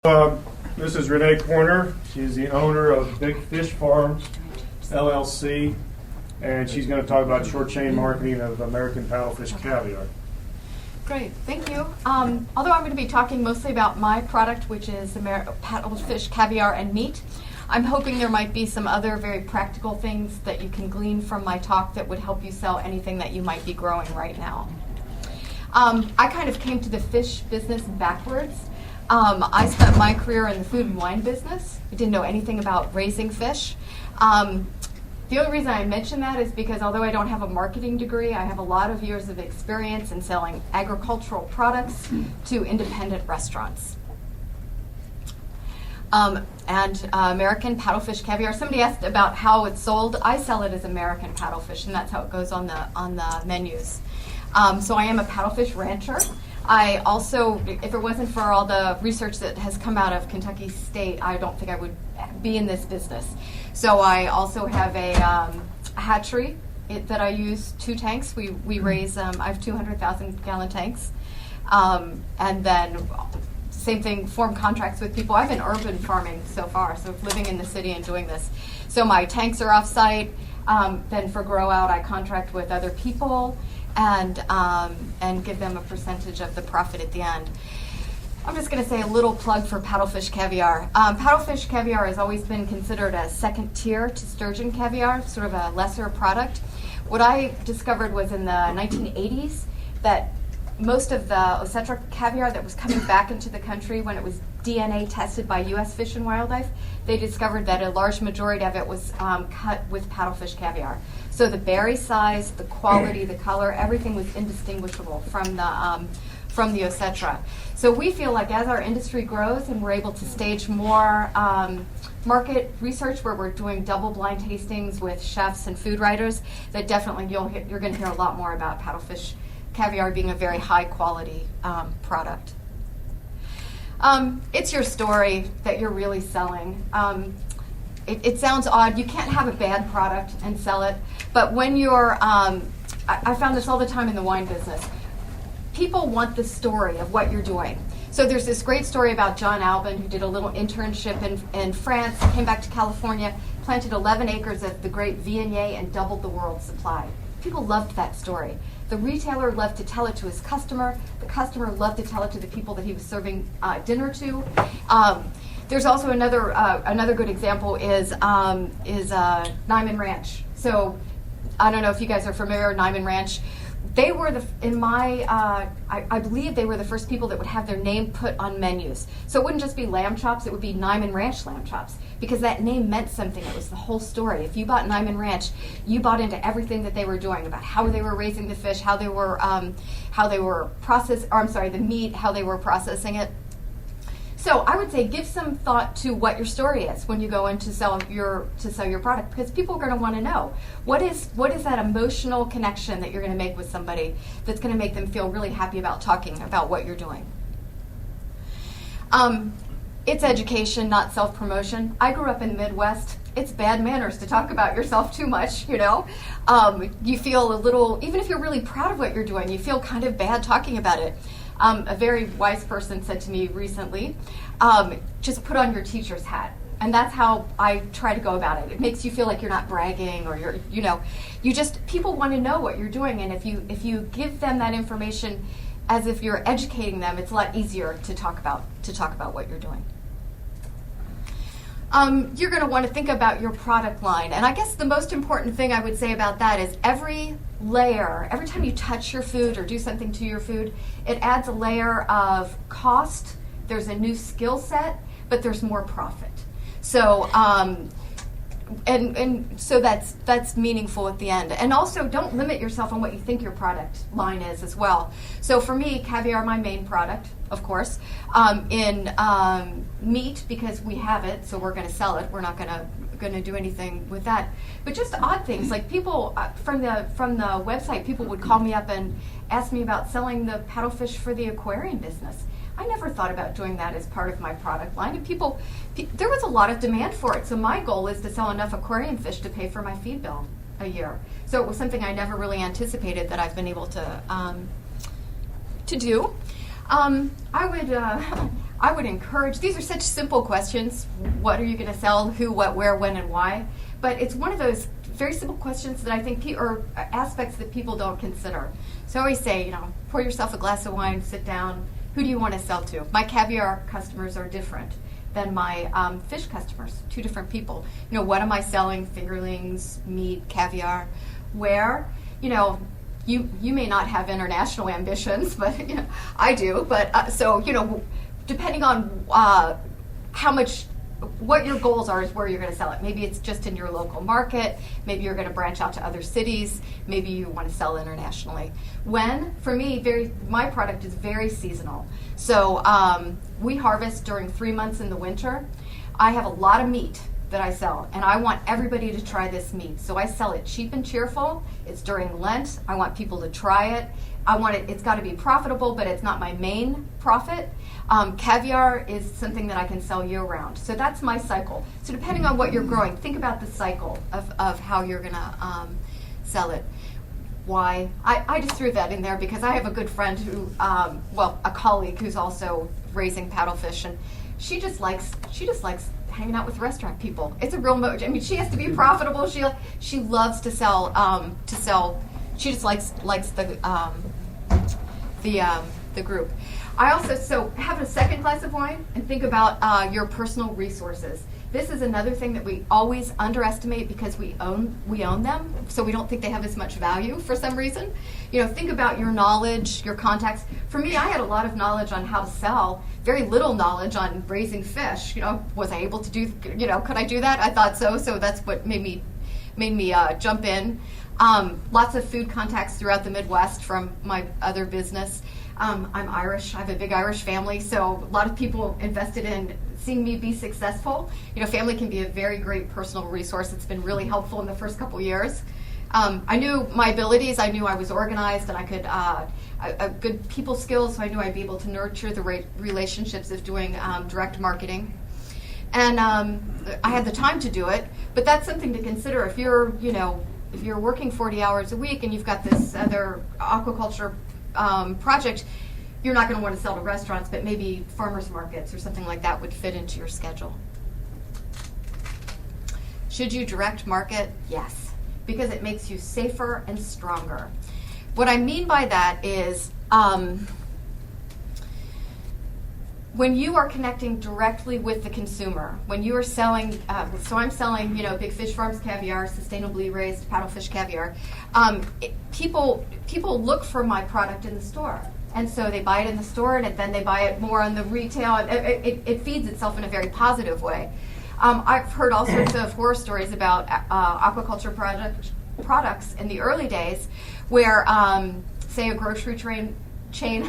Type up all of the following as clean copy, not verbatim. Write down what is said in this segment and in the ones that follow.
This is Renee Koerner. She's the owner of Big Fish Farms, LLC, and she's going to talk about short chain marketing of American Paddlefish Caviar. Great, thank you. Although I'm going to be talking mostly about my product, which is Paddlefish Caviar and meat, I'm hoping there might be some other very practical things that you can glean from my talk that would help you sell anything that you might be growing right now. I kind of came to the fish business backwards. I spent my career in the food and wine business. I didn't know anything about raising fish. The only reason I mention that is because although I don't have a marketing degree, I have a lot of years of experience in selling agricultural products to independent restaurants. American Paddlefish Caviar. Somebody asked about how it's sold. I sell it as American Paddlefish, and that's how it goes on the menus. So I am a Paddlefish Rancher. I also, if it wasn't for all the research that has come out of Kentucky State, I don't think I would be in this business. So I also have a hatchery that I use, 2 tanks. We raise, I have 200,000 gallon tanks. And then same thing, form contracts with people. I've been urban farming so far, so living in the city and doing this. So my tanks are off-site. Then for grow out, I contract with other people and give them a percentage of the profit at the end. I'm just going to say a little plug for Paddlefish Caviar. Paddlefish Caviar has always been considered a second tier to sturgeon caviar, sort of a lesser product. What I discovered was in the 1980s that most of the Ocetra caviar that was coming back into the country when it was DNA tested by U.S. Fish and Wildlife, they discovered that a large majority of it was cut with Paddlefish Caviar. So the berry size, the quality, the color, everything was indistinguishable from the Ocetra. So we feel like as our industry grows and we're able to stage more market research where we're doing double-blind tastings with chefs and food writers, that definitely you're going to hear a lot more about Paddlefish Caviar being a very high-quality product. It's your story that you're really selling. It sounds odd. You can't have a bad product and sell it. But when you're, I found this all the time in the wine business. People want the story of what you're doing. So there's this great story about John Albin, who did a little internship in France, came back to California, planted 11 acres of the great Viognier, and doubled the world's supply. People loved that story. The retailer loved to tell it to his customer. The customer loved to tell it to the people that he was serving dinner to. There's also another good example is Niman Ranch. So I don't know if you guys are familiar with Niman Ranch. They were I believe they were the first people that would have their name put on menus. So it wouldn't just be lamb chops, it would be Niman Ranch lamb chops, because that name meant something. It was the whole story. If you bought Niman Ranch, you bought into everything that they were doing, about how they were raising the fish, how they were the meat, how they were processing it. So I would say give some thought to what your story is when you go in to sell your product, because people are going to want to know what is that emotional connection that you're going to make with somebody that's going to make them feel really happy about talking about what you're doing. It's education, not self-promotion. I grew up in the Midwest. It's bad manners to talk about yourself too much, you know. You feel a little, even if you're really proud of what you're doing, you feel kind of bad talking about it. A very wise person said to me recently, just put on your teacher's hat. And that's how I try to go about it. It makes you feel like you're not bragging, or people want to know what you're doing. And if you give them that information as if you're educating them, it's a lot easier to talk about what you're doing. You're going to want to think about your product line. And I guess the most important thing I would say about that is every time you touch your food or do something to your food, it adds a layer of cost. There's a new skill set, but there's more profit. So, so that's meaningful at the end. And also, don't limit yourself on what you think your product line is as well. So for me, caviar, my main product, of course. In meat, because we have it, so we're going to sell it. We're not going to do anything with that. But just odd things, like people from the website, people would call me up and ask me about selling the paddlefish for the aquarium business. I never thought about doing that as part of my product line. And there was a lot of demand for it. So my goal is to sell enough aquarium fish to pay for my feed bill a year. So it was something I never really anticipated that I've been able to do. I would encourage, these are such simple questions. What are you going to sell? Who, what, where, when, and why? But it's one of those very simple questions that I think, or aspects that people don't consider. So I always say, pour yourself a glass of wine, sit down. Who do you want to sell to? My caviar customers are different than my fish customers, two different people. What am I selling? Fingerlings, meat, caviar. Where? You may not have international ambitions, but I do. But so depending on what your goals are is where you're going to sell it. Maybe it's just in your local market. Maybe you're going to branch out to other cities. Maybe you want to sell internationally. For me, my product is very seasonal. So we harvest during 3 months in the winter. I have a lot of meat that I sell, and I want everybody to try this meat. So I sell it cheap and cheerful. It's during Lent. I want people to try it. It's got to be profitable, but it's not my main profit. Caviar is something that I can sell year-round. So that's my cycle. So depending on what you're growing, think about the cycle of how you're going to sell it. Why? I just threw that in there because I have a good friend who, a colleague who's also raising paddlefish, and she just likes hanging out with restaurant people. It's a real mojo. I mean, she has to be profitable. She loves to sell. She just likes the group. I also have a second glass of wine and think about your personal resources. This is another thing that we always underestimate because we own them, so we don't think they have as much value for some reason. Think about your knowledge, your contacts. For me, I had a lot of knowledge on how to sell, very little knowledge on raising fish. Was I able to do? Could I do that? I thought so. So that's what made me jump in. Lots of food contacts throughout the Midwest from my other business. I'm Irish. I have a big Irish family, so a lot of people invested in seeing me be successful. Family can be a very great personal resource. It's been really helpful in the first couple years. I knew my abilities. I knew I was organized, and I could a good people skills, so I knew I'd be able to nurture the relationships of doing direct marketing. And I had the time to do it, but that's something to consider if you're working 40 hours a week and you've got this other aquaculture project. You're not going to want to sell to restaurants, but maybe farmers markets or something like that would fit into your schedule. Should you direct market? Yes, because it makes you safer and stronger. What I mean by that is when you are connecting directly with the consumer, when you are selling, so I'm selling, Big Fish Farms caviar, sustainably raised paddlefish caviar. People look for my product in the store, and so they buy it in the store, and then they buy it more on the retail. It feeds itself in a very positive way. I've heard all sorts of horror stories about aquaculture products in the early days, where say a grocery chain,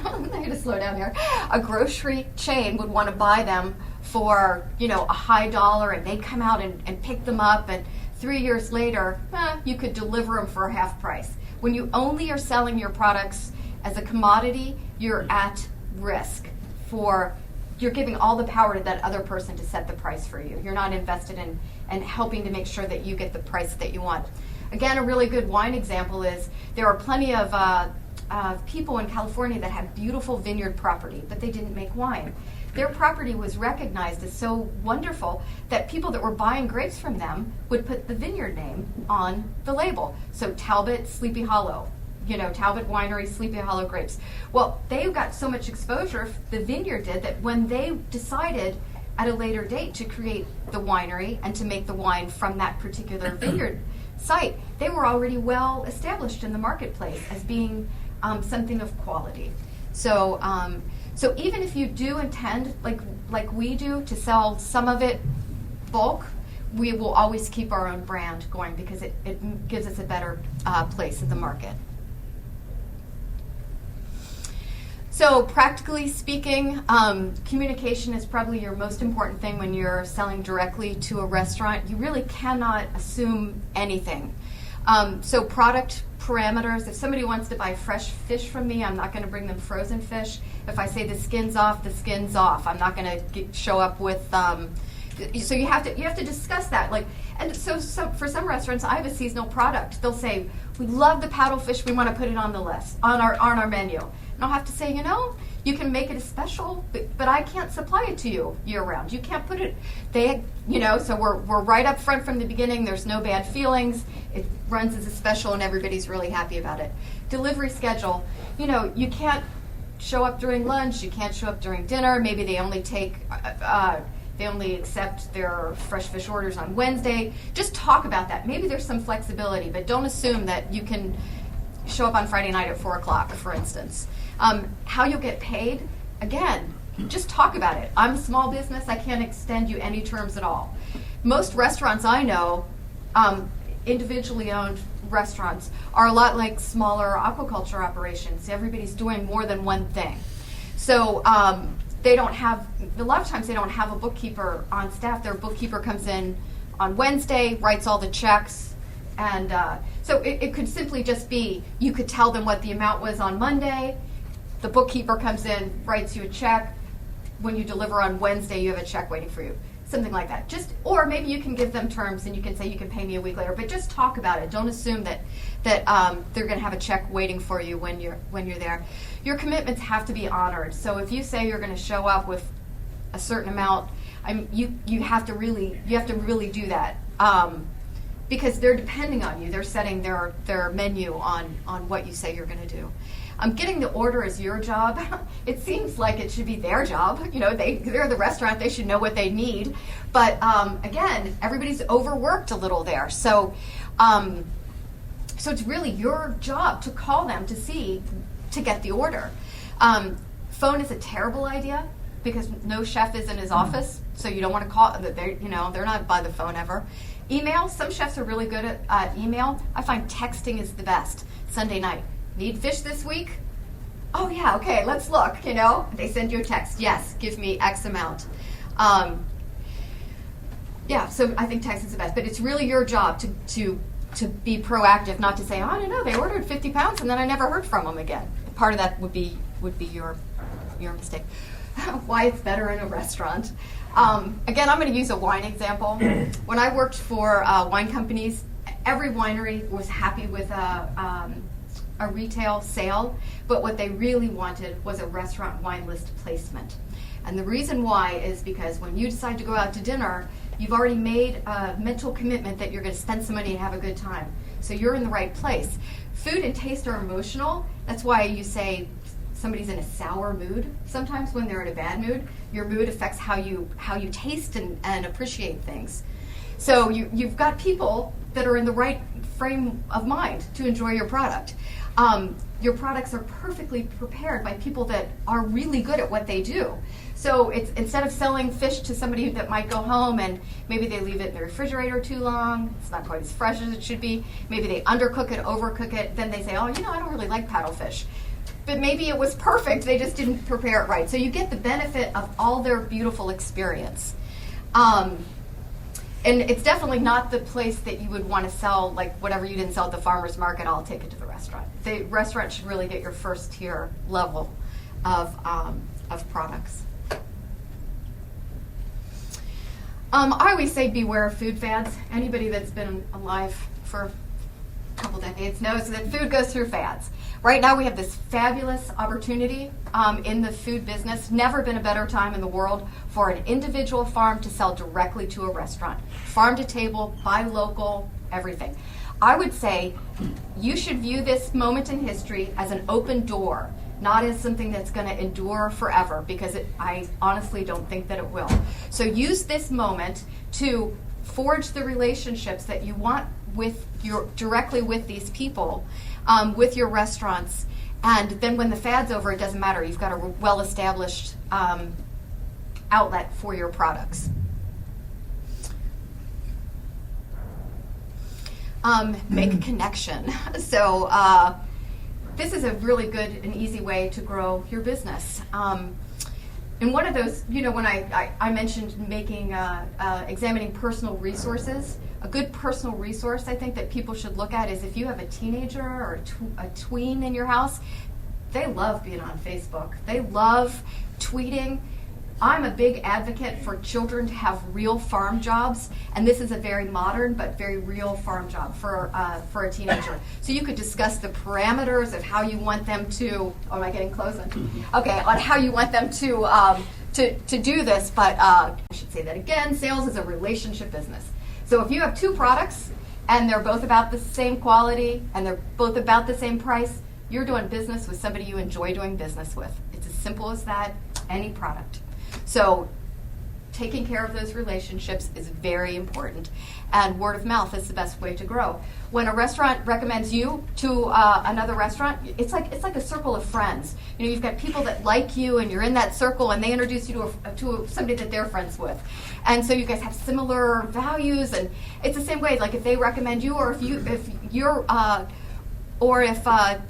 I'm going to slow down here. A grocery chain would want to buy them for, a high dollar, and they'd come out and pick them up, and 3 years later, you could deliver them for half price. When you only are selling your products as a commodity, you're at risk you're giving all the power to that other person to set the price for you. You're not invested in helping to make sure that you get the price that you want. Again, a really good wine example is there are plenty of people in California that have beautiful vineyard property, but they didn't make wine. Their property was recognized as so wonderful that people that were buying grapes from them would put the vineyard name on the label. So Talbot, Sleepy Hollow, Talbot Winery, Sleepy Hollow grapes. Well, they got so much exposure, the vineyard did, that when they decided at a later date to create the winery and to make the wine from that particular vineyard site, they were already well established in the marketplace as being something of quality. So even if you do intend, like we do, to sell some of it bulk, we will always keep our own brand going because it gives us a better place in the market. So practically speaking, communication is probably your most important thing when you're selling directly to a restaurant. You really cannot assume anything. So product parameters, if somebody wants to buy fresh fish from me, I'm not going to bring them frozen fish. If I say the skin's off, the skin's off. I'm not going to show up with, so you have to discuss that. And so for some restaurants, I have a seasonal product. They'll say, we love the paddlefish, we want to put it on the list, on our menu. And I'll have to say, You can make it a special, but I can't supply it to you year round. You can't put it, so we're right up front from the beginning. There's no bad feelings. It runs as a special and everybody's really happy about it. Delivery schedule, you can't show up during lunch. You can't show up during dinner. Maybe they only they only accept their fresh fish orders on Wednesday. Just talk about that. Maybe there's some flexibility, but don't assume that you can show up on Friday night at 4 o'clock, for instance. How you'll get paid, again, just talk about it. I'm a small business. I can't extend you any terms at all. Most restaurants I know, individually owned restaurants, are a lot like smaller aquaculture operations. Everybody's doing more than one thing. So a lot of times they don't have a bookkeeper on staff. Their bookkeeper comes in on Wednesday, writes all the checks, and so it could simply just be, you could tell them what the amount was on Monday, the bookkeeper comes in, writes you a check. When you deliver on Wednesday, you have a check waiting for you. Something like that. Or maybe you can give them terms and you can say you can pay me a week later, but just talk about it. Don't assume that they're going to have a check waiting for you when you're there. Your commitments have to be honored. So if you say you're going to show up with a certain amount, you have to really do that. Because they're depending on you. They're setting their menu on what you say you're going to do. Getting the order is your job. It seems like it should be their job. They're the restaurant. They should know what they need. But again, everybody's overworked a little there. So it's really your job to call them to get the order. Phone is a terrible idea because no chef is in his office, so you don't want to call. They're not by the phone ever. Email. Some chefs are really good at email. I find texting is the best. Sunday night. Need fish this week? Oh yeah, okay, let's look, They send you a text. Yes, give me X amount. So I think text is the best. But it's really your job to be proactive, not to say, oh, I don't know, they ordered 50 pounds and then I never heard from them again. Part of that would be your mistake. Why it's better in a restaurant. Again, I'm going to use a wine example. When I worked for wine companies, every winery was happy with a retail sale, but what they really wanted was a restaurant wine list placement. And the reason why is because when you decide to go out to dinner, you've already made a mental commitment that you're going to spend some money and have a good time. So you're in the right place. Food and taste are emotional. That's why you say somebody's in a sour mood. Sometimes when they're in a bad mood, your mood affects how you taste and appreciate things. So you've got people that are in the right frame of mind to enjoy your product. Your products are perfectly prepared by people that are really good at what they do. So it's instead of selling fish to somebody that might go home and maybe they leave it in the refrigerator too long, it's not quite as fresh as it should be, maybe they undercook it, overcook it, then they say, oh, I don't really like paddlefish. But maybe it was perfect, they just didn't prepare it right. So you get the benefit of all their beautiful experience. And it's definitely not the place that you would want to sell, like whatever you didn't sell at the farmer's market, I'll take it to the restaurant. The restaurant should really get your first tier level of products. I always say beware of food fads. Anybody that's been alive for a couple decades knows that food goes through fads. Right now we have this fabulous opportunity in the food business. Never been a better time in the world for an individual farm to sell directly to a restaurant. Farm to table, buy local, everything. I would say you should view this moment in history as an open door, not as something that's going to endure forever, because I honestly don't think that it will. So use this moment to forge the relationships that you want directly with these people, with your restaurants, and then when the fad's over, it doesn't matter. You've got a well-established outlet for your products. Make a connection. So this is a really good and easy way to grow your business. And one of those, when I mentioned examining personal resources, a good personal resource I think that people should look at is if you have a teenager or a tween in your house, they love being on Facebook. They love tweeting. I'm a big advocate for children to have real farm jobs, and this is a very modern but very real farm job for a teenager. So you could discuss the parameters of how you want them to. Oh, am I getting close? Okay, on how you want them to do this. But I should say that again. Sales is a relationship business. So if you have two products and they're both about the same quality and they're both about the same price, you're doing business with somebody you enjoy doing business with. It's as simple as that. Any product. So taking care of those relationships is very important, and word of mouth is the best way to grow. When a restaurant recommends you to another restaurant, it's like a circle of friends. You know, you've got people that like you, and you're in that circle, and they introduce you to somebody that they're friends with, and so you guys have similar values. And it's the same way. Like if they recommend you, or if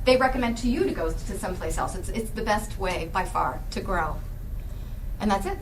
they recommend to you to go to someplace else, it's the best way by far to grow. And that's it.